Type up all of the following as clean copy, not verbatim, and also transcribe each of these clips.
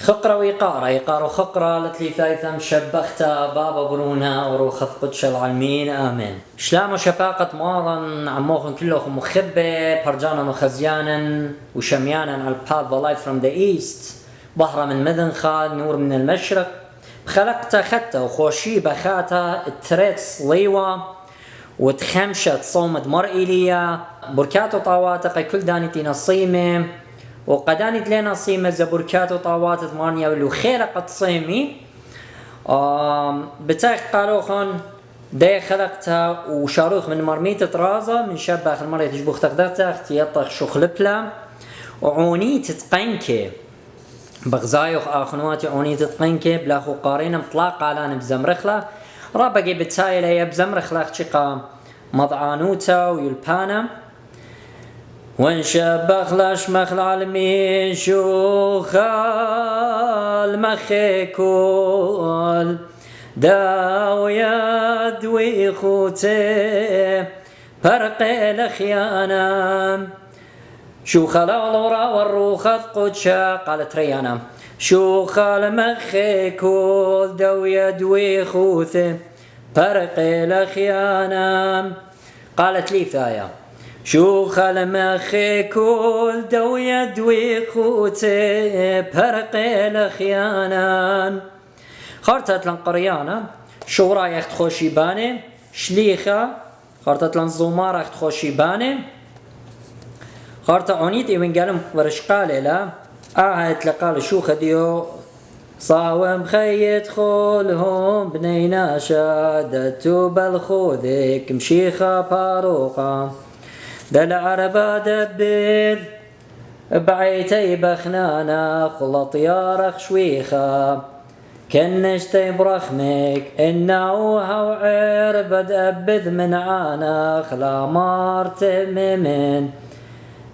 خقرة وإيقارة إيقار خقرة لتلي ثايثم شبختها بابا برونا وروخ قدش العالمين آمين. شلام شباقة مارا عموخن كلهم مخبة برجانا وخزيانا وشميانا على الباث the light from the east بحرة من مدنخة نور من المشرق خلقت خطة وخوشي بخاتا التريت صليوة وتخمشت صومد مرئيلية بركات وطاواتق كل دانتي نصيمة وقدانت لنا صيمة زبركات وطاوات ثمانية ولو خيرقت صيمي بتاخ قالوخن دي خلقتها وشاروخ من مرمية طرازة من شاب آخر مرة تجبوخ تقدرتها اختيطخ شخلبلا وعوني تتقنكي بغزايوخ آخنواتي عوني تتقنكي بلاخو قارين مطلاق علان بزمرخلة رابقي بتايلة يبزمرخلة اختشقا مضعانوتا ويلبانا وانشبخ لشمخ العالمين شوخال مخي كل داو يد ويخوتي فرقي لخيانا شوخال الورا والروخة قدشا قالت ريانا شوخال مخي كل داو يد ويخوتي فرقي لخيانا قالت لي ثايا شوخ المخي كل دو يدوي خوتي برقي لخيانا خارتت لن قريانا شورا يخت خوشي باني شليخة خارتت لن زومار يخت خوشي باني خارتا عنيت ايوين قالم ورشقالي لا اهت لقال شوخ ديو صاوم خيت خولهم بنينا شادتو بالخوذك مشيخة باروقة دل عربا دبر بعيتي بخنانا خلط يارخ شويخة كنشتي برخمك إناوها وعرب دأبذ من عانا خلا مارت ممن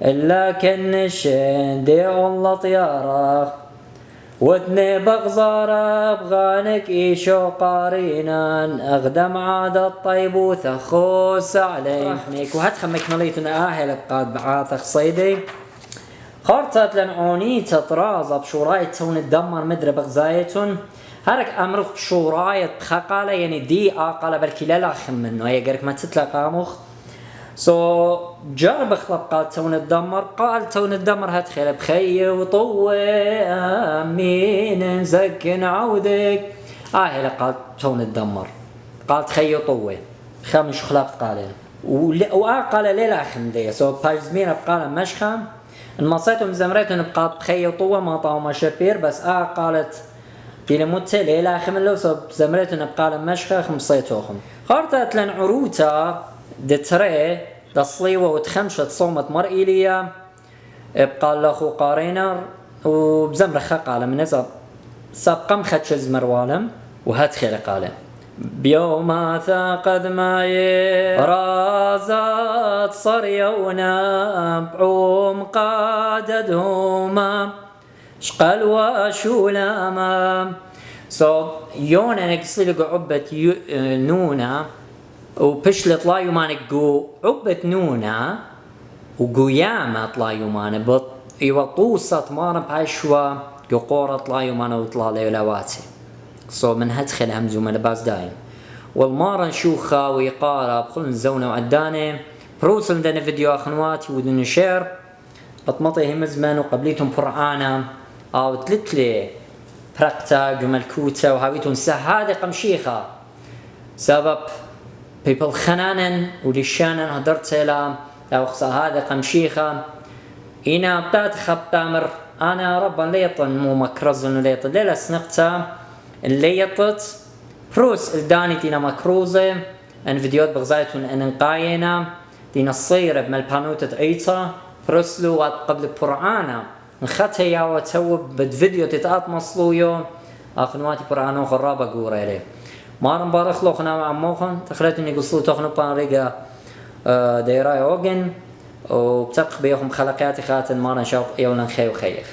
إلا كنشين دي علط يارخ وثني بغزارة بغانك إيشو قارينا أغدم عاد الطيب وثخوس عليك وهتخمك مليتنا آهل بقاد بعاثخ صيدي خارتات لنعوني تطرازة بشوراية تون الدمر مدري بغزايتون هرك أمرخ بشوراية بخقالة يعني دي آقالة بالكي لا خم منه هي قرك ما تتلقى مخ جرب اخلب قال تون الدمر قال تون الدمر هتخيل بخي وطوي امين زكن عودك هلا قال تون الدمر قال تخي وطوي خمش خلق قالين وقال ليلا خمديه باجزمين بقال مشخم المصيتهم زمرتهم بقال بخي وطوي ما طاوما شبير بس قالت في لموت ليلا خملو زمرتهم بقال مشخه خمصيتوهم خارتت لن عروتا دتري تصليوه وتخمشت صومت مرئيلية بقال لاخو قارينر وبزمرخة قال من نزب سابقم خدش مروالم وهات خير قال بيوم ثاقذ ماي رازات صريونا بعوم قاددهما شقل وشولاما يونا نقصيلق عبة نونا وبشل طلايو مانك جو عبة نونا وقيامة طلايو مانا بط يوطوصة مانا بعشوة قورة طلايو مانا وطلع ليولواتي من هدخل همزو من باز دايم والمارا نشوخة ويقارة بخل نزونا وعداني بروسل لدينا فيديو اخنواتي ودون شير بطمطي همزمن وقبليتهم برعانا او تلتلي برقتا قمالكوتا وهاويتون سهادة قمشيخة سبب people خنانا ولشانا هدرت سلام لو خصا هذا قمشيخة إنا بتات خبتامر أنا ربا ليطن مو مكرزن ليطن ليلا سنقتا الليطت بروس الداني تينا مكروزة ان فيديوات بغزايتون ان انقاينا تينا الصيرة بمالبانوتة عيطة بروسلو قبل برعانا نخطها يا وتوب بد فيديو تتقاط مصلويو اخنواتي برعانو خرابة قورة ليه مارن بارخ لوخنا مع موخن تخليتني يقصلوا تخنو بانريقا دايراي اوغن وبتق بيهم خلقياتي خاتن مارن شوق يولا خي وخيخ